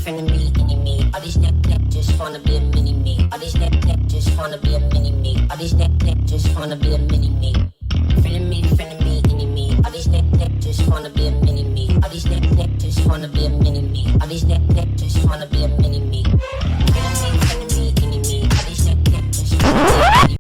frenemy, enemy. All these neck just wanna be a mini me. All these neck just wanna be a mini me. All these neck just wanna be a mini me. Frenemy, enemy. All these neck just wanna be a mini me. All these neck just wanna be a mini me. All these neck just wanna be a mini me. Frenemy, enemy. All these neck just wanna be a mini me.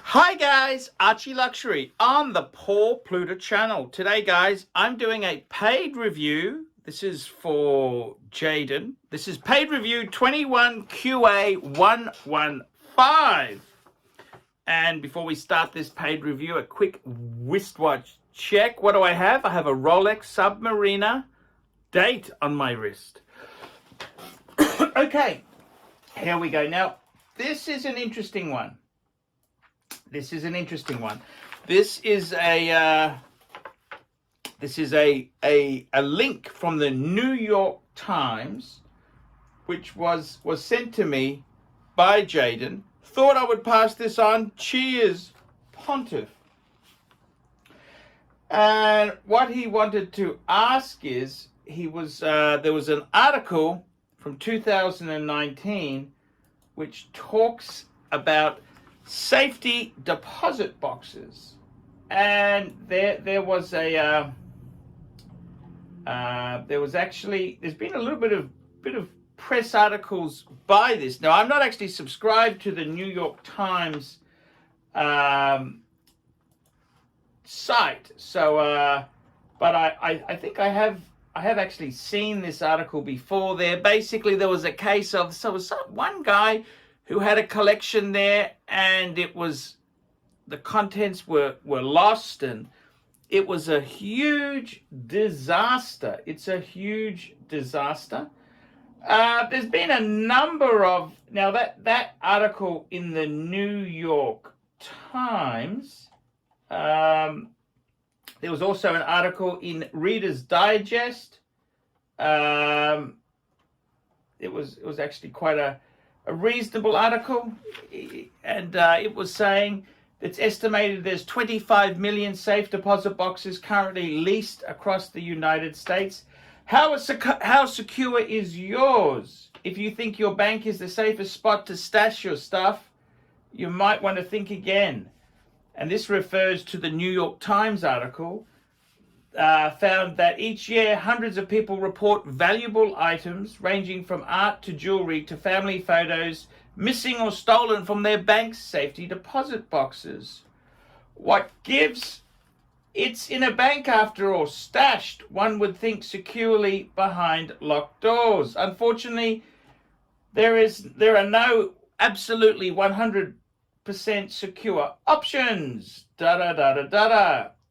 Hi guys, ArchieLuxury on the Paul Pluta channel. Today guys, I'm doing a paid review. This is for Jaden. This is paid review 21QA115. And before we start this paid review, a quick wristwatch check. What do I have? I have a Rolex Submariner date on my wrist. Okay, here we go. Now, this is an interesting one. This is a link from the New York Times, which was sent to me by Jaden. Thought I would pass this on. Cheers, Pontiff. And what he wanted to ask is, there was an article from 2019 which talks about safety deposit boxes, and there's been a little bit of press articles by this. Now, I'm not actually subscribed to the New York Times site, so but I think I have actually seen this article before. Basically there was a case of one guy who had a collection there, and the contents were lost, and it was a huge disaster. It's a huge disaster. There's been a number of, now that article in the New York Times, there was also an article in Reader's Digest. It was actually quite a reasonable article, and it was saying it's estimated there's 25 million safe deposit boxes currently leased across the United States. How secure is yours? If you think your bank is the safest spot to stash your stuff, you might want to think again. And this refers to the New York Times article. Found that each year hundreds of people report valuable items ranging from art to jewelry to family photos missing or stolen from their bank's safety deposit boxes. What gives? It's in a bank after all, stashed, one would think, securely behind locked doors. Unfortunately, there are no absolutely 100% secure options.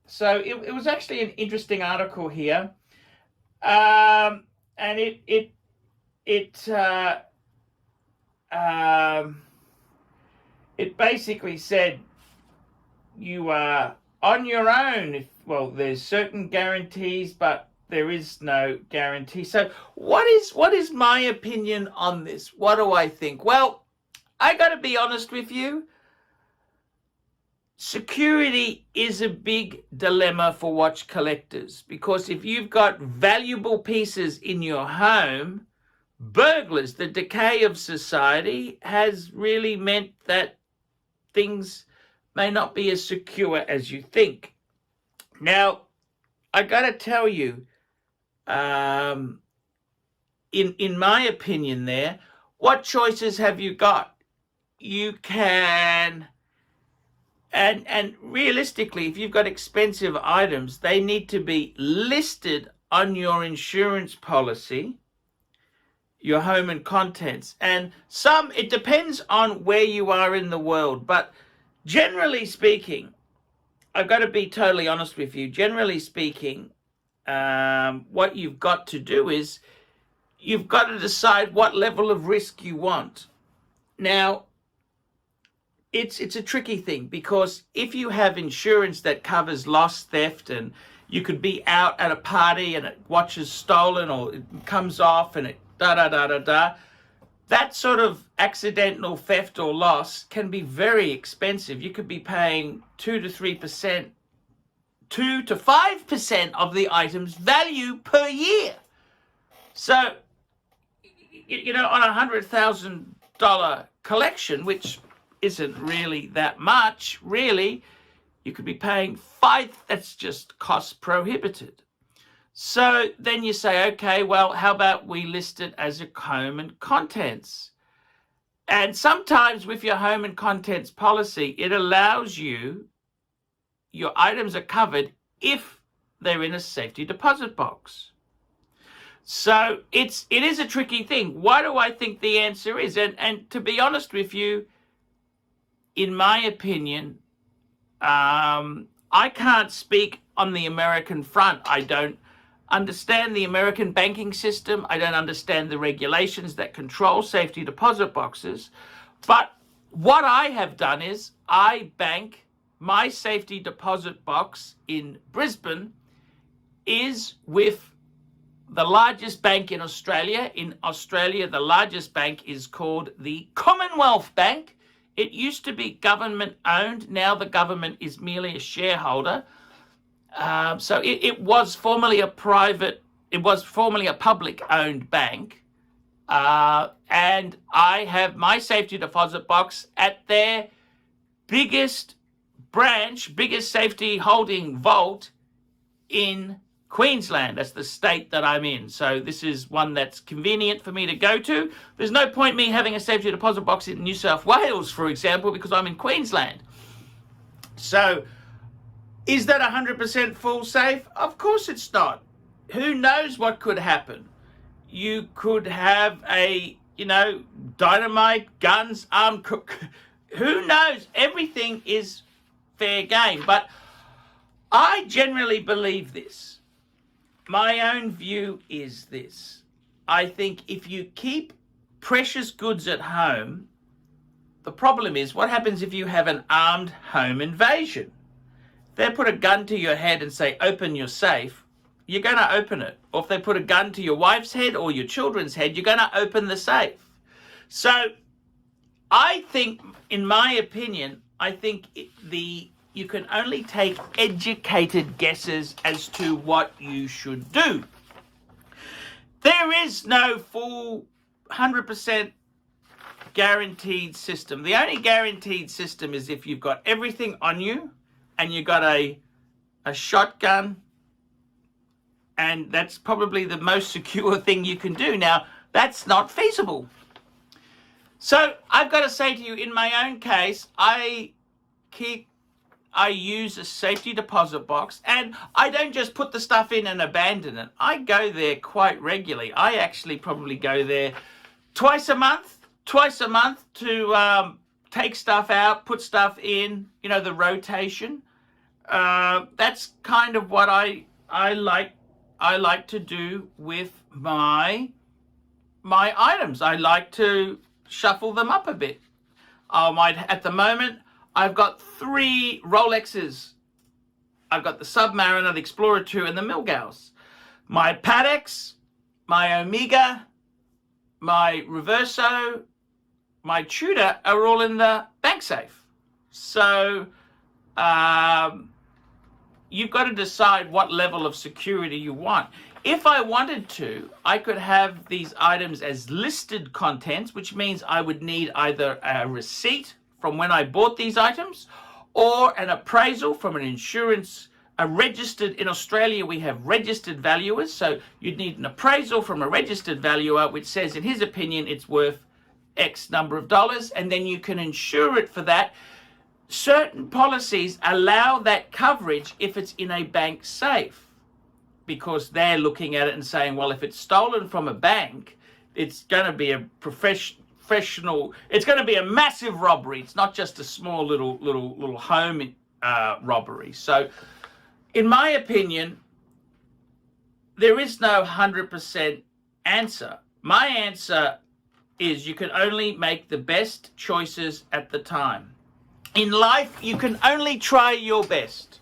So it was actually an interesting article here, and it basically said you are on your own. There's certain guarantees, but there is no guarantee. So what is my opinion on this? What do I think? Well, I got to be honest with you. Security is a big dilemma for watch collectors, because if you've got valuable pieces in your home, burglars, the decay of society has really meant that things may not be as secure as you think. Now, I got to tell you, in my opinion there, what choices have you got? You can... And realistically, if you've got expensive items, they need to be listed on your insurance policy, your home and contents. And it depends on where you are in the world. But generally speaking, I've got to be totally honest with you. Generally speaking, what you've got to do is you've got to decide what level of risk you want. Now, it's a tricky thing, because if you have insurance that covers loss, theft, and you could be out at a party and a watch is stolen or it comes off and it that sort of accidental theft or loss can be very expensive. You could be paying 2 to 5% of the item's value per year. So on $100,000 collection, which isn't really that much, really, you could be paying that's just cost prohibited. So then you say, okay, well, how about we list it as a home and contents? And sometimes with your home and contents policy, it allows you, your items are covered if they're in a safety deposit box. So it is a tricky thing. Why do I think the answer is? And to be honest with you, in my opinion, I can't speak on the American front. I don't understand the American banking system. I don't understand the regulations that control safety deposit boxes. But what I have done is I bank my safety deposit box in Brisbane is with the largest bank in Australia. In Australia, the largest bank is called the Commonwealth Bank. It used to be government owned. Now the government is merely a shareholder. So it was formerly a public owned bank. And I have my safety deposit box at their biggest branch, biggest safety holding vault in Queensland. That's the state that I'm in. So this is one that's convenient for me to go to. There's no point me having a safety deposit box in New South Wales, for example, because I'm in Queensland. So is that 100% full safe? Of course it's not. Who knows what could happen? You could have dynamite, guns, armed cook. Who knows? Everything is fair game. But I generally believe this. My own view is this. I think if you keep precious goods at home, the problem is what happens if you have an armed home invasion? They put a gun to your head and say, open your safe, you're going to open it. Or if they put a gun to your wife's head or your children's head, you're going to open the safe. So I think, in my opinion, you can only take educated guesses as to what you should do. There is no full 100% guaranteed system. The only guaranteed system is if you've got everything on you and you've got a shotgun, and that's probably the most secure thing you can do. Now, that's not feasible. So I've got to say to you, in my own case, I use a safety deposit box, and I don't just put the stuff in and abandon it. I go there quite regularly. I actually probably go there twice a month to take stuff out, put stuff in, the rotation. That's kind of what I like to do with my items. I like to shuffle them up a bit. At the moment, I've got 3 Rolexes. I've got the Submariner, the Explorer 2, and the Milgauss. My Patex, my Omega, my Reverso, my Tudor are all in the bank safe. So you've got to decide what level of security you want. If I wanted to, I could have these items as listed contents, which means I would need either a receipt from when I bought these items or an appraisal from an insurance, in Australia we have registered valuers, so you'd need an appraisal from a registered valuer which says in his opinion it's worth X number of dollars, and then you can insure it for that. Certain policies allow that coverage if it's in a bank safe, because they're looking at it and saying, well, if it's stolen from a bank, it's going to be a it's going to be a massive robbery. It's not just a small little home robbery. So in my opinion, there is no 100% answer. My answer is you can only make the best choices at the time. In life, you can only try your best.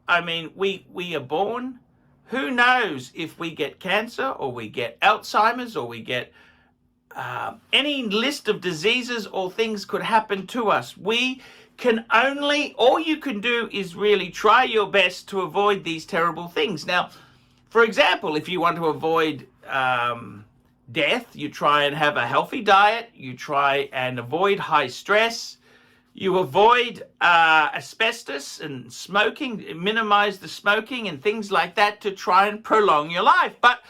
I mean, we are born. Who knows if we get cancer or we get Alzheimer's or we get any list of diseases or things could happen to us. All you can do is really try your best to avoid these terrible things. Now, for example, if you want to avoid death. You try and have a healthy diet. You try and avoid high stress. You avoid asbestos and smoking, minimize the smoking and things like that to try and prolong your life. But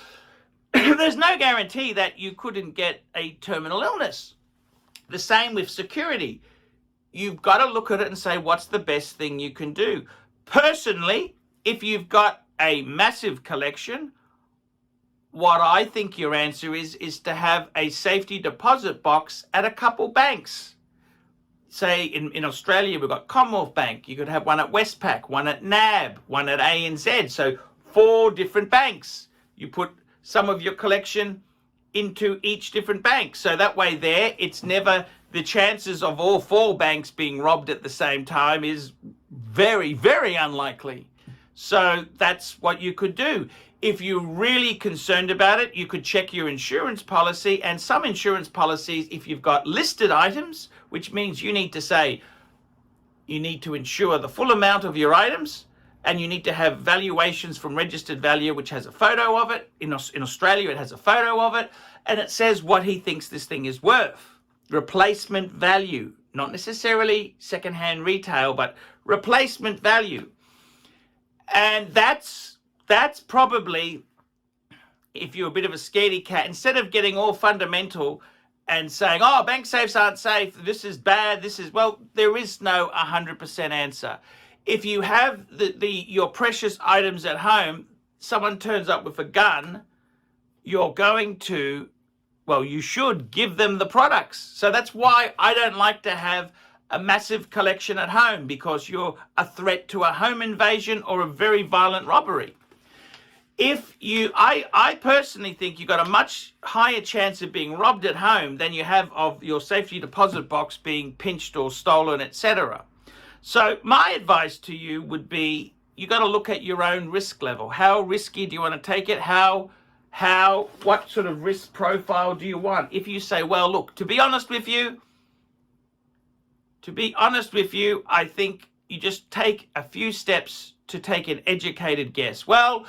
there's no guarantee that you couldn't get a terminal illness. The same with security. You've got to look at it and say, what's the best thing you can do? Personally, if you've got a massive collection, what I think your answer is to have a safety deposit box at a couple banks. Say in Australia, we've got Commonwealth Bank. You could have one at Westpac, one at NAB, one at ANZ. So 4 different banks. You put some of your collection into each different bank. So that way there, it's never, the chances of all 4 banks being robbed at the same time is very, very unlikely. So that's what you could do. If you're really concerned about it, you could check your insurance policy, and some insurance policies, if you've got listed items, which means you need to say, you need to insure the full amount of your items, and you need to have valuations from Registered Valuer, which has a photo of it. In Australia, it has a photo of it, and it says what he thinks this thing is worth. Replacement value, not necessarily secondhand retail, but replacement value. And that's probably, if you're a bit of a scaredy cat, instead of getting all fundamental and saying, oh, bank safes aren't safe, this is bad, this is, well, there is no 100% answer. If you have your precious items at home, someone turns up with a gun, you're going to, well, you should give them the products. So that's why I don't like to have a massive collection at home, because you're a threat to a home invasion or a very violent robbery. I personally think you've got a much higher chance of being robbed at home than you have of your safety deposit box being pinched or stolen, etc. So my advice to you would be, you got to look at your own risk level. How risky do you want to take it? What sort of risk profile do you want? If you say, well, look, to be honest with you, I think you just take a few steps to take an educated guess. Well,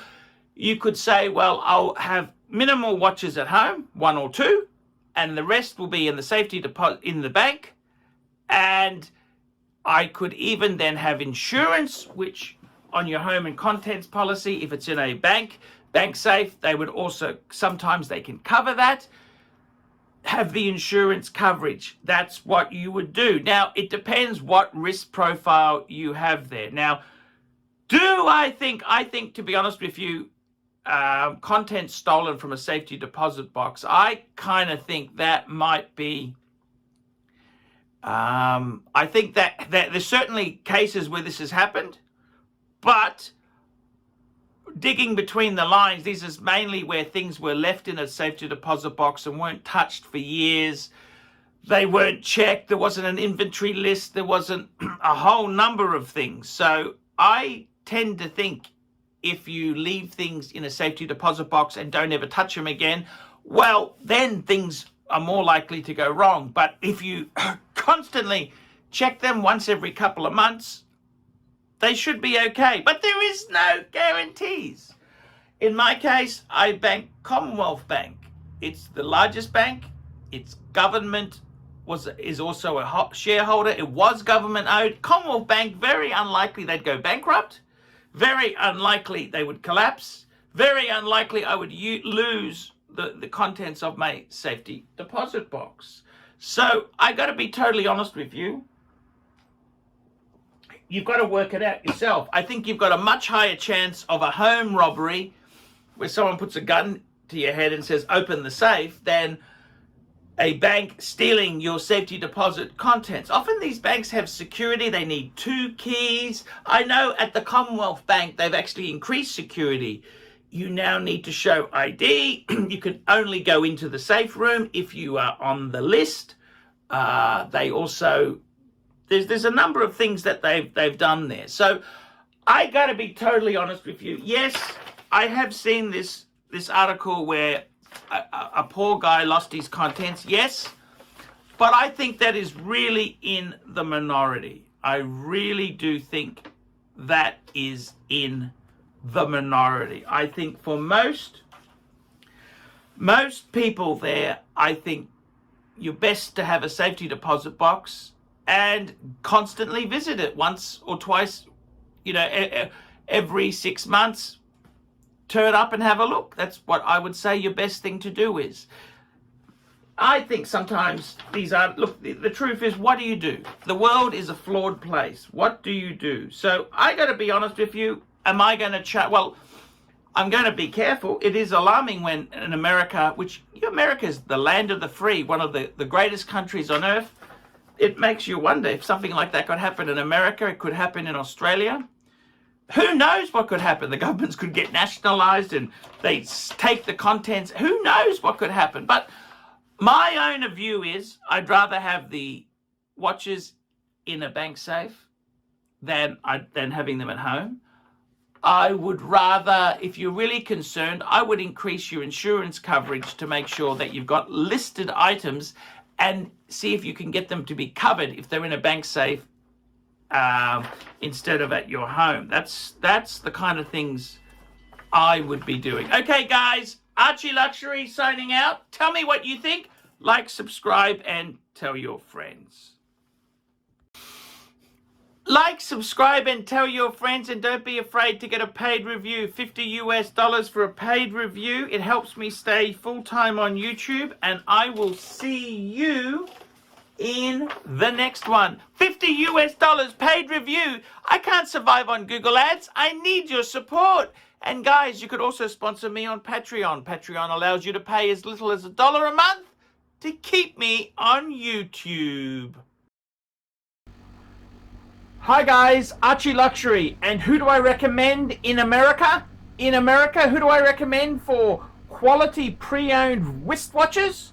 you could say, well, I'll have minimal watches at home, 1 or 2, and the rest will be in the safety deposit in the bank. And I could even then have insurance, which on your home and contents policy, if it's in a bank safe, they would also, sometimes they can cover that. Have the insurance coverage. That's what you would do. Now, it depends what risk profile you have there. Now, I think, to be honest with you, content stolen from a safety deposit box, I kind of think that might be, I think that there's certainly cases where this has happened, but digging between the lines, this is mainly where things were left in a safety deposit box and weren't touched for years. They weren't checked. There wasn't an inventory list. There wasn't a whole number of things. So I tend to think if you leave things in a safety deposit box and don't ever touch them again, well, then things are more likely to go wrong. But if you constantly check them once every couple of months, they should be okay. But there is no guarantees. In my case, I bank Commonwealth Bank. It's the largest bank. Its government is also a shareholder. It was government owned. Commonwealth Bank, very unlikely they'd go bankrupt. Very unlikely they would collapse. Very unlikely I would lose the contents of my safety deposit box. So I got to be totally honest with you. You've got to work it out yourself. I think you've got a much higher chance of a home robbery where someone puts a gun to your head and says, open the safe, than a bank stealing your safety deposit contents. Often these banks have security. They need 2 keys. I know at the Commonwealth Bank, they've actually increased security. You now need to show ID. You can only go into the safe room if you are on the list. They also, there's a number of things that they've done there. So I got to be totally honest with you. Yes, I have seen this article where a poor guy lost his contents. Yes, but I think that is really in the minority. I really do think that is in the minority. I think for most most people there, I think you're best to have a safety deposit box and constantly visit it once or twice, every 6 months. Turn up and have a look. That's what I would say your best thing to do is. I think sometimes these are, look, the truth is, what do you do? The world is a flawed place. What do you do? So I got to be honest with you. Am I going to chat? Well, I'm going to be careful. It is alarming when in America, which America's the land of the free, one of the greatest countries on earth. It makes you wonder if something like that could happen in America. It could happen in Australia. Who knows what could happen? The governments could get nationalized and they take the contents. Who knows what could happen? But my own view is I'd rather have the watches in a bank safe than having them at home. I would rather, if you're really concerned, I would increase your insurance coverage to make sure that you've got listed items and see if you can get them to be covered if they're in a bank safe instead of at your home. That's the kind of things I would be doing. Okay, guys, ArchieLuxury signing out. Tell me what you think. Like, subscribe, and tell your friends. Like, subscribe, and tell your friends, and don't be afraid to get a paid review. $50 for a paid review. It helps me stay full-time on YouTube, and I will see you in the next one. $50 paid review. I can't survive on Google Ads. I need your support. And guys, you could also sponsor me on Patreon. Patreon allows you to pay as little as $1 a month to keep me on YouTube. Hi guys, ArchieLuxury. And who do I recommend in America? In America, who do I recommend for quality pre-owned wristwatches?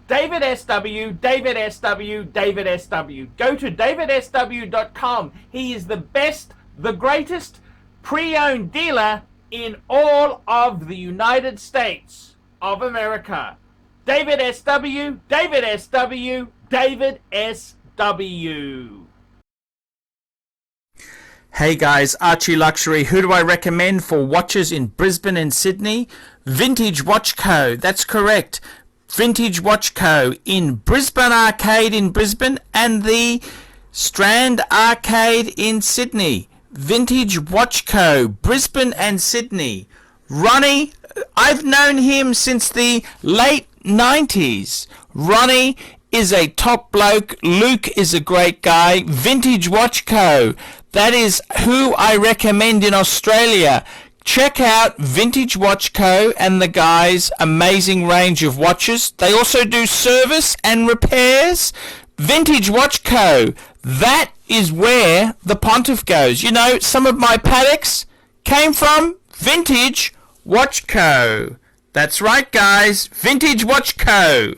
David SW, David SW, David SW. Go to davidsw.com. He is the best, the greatest pre-owned dealer in all of the United States of America. David SW, David SW, David SW. Hey guys, ArchieLuxury. Who do I recommend for watches in Brisbane and Sydney? Vintage Watch Co. That's correct. Vintage Watch Co. in Brisbane Arcade in Brisbane and the Strand Arcade in Sydney. Vintage Watch Co. Brisbane and Sydney. Ronnie, I've known him since the late 90s. Ronnie is a top bloke. Luke is a great guy. Vintage Watch Co. That is who I recommend in Australia. Check out Vintage Watch Co. and the guys' amazing range of watches. They also do service and repairs. Vintage Watch Co. That is where the pontiff goes. You know, some of my Pateks came from Vintage Watch Co. That's right, guys. Vintage Watch Co.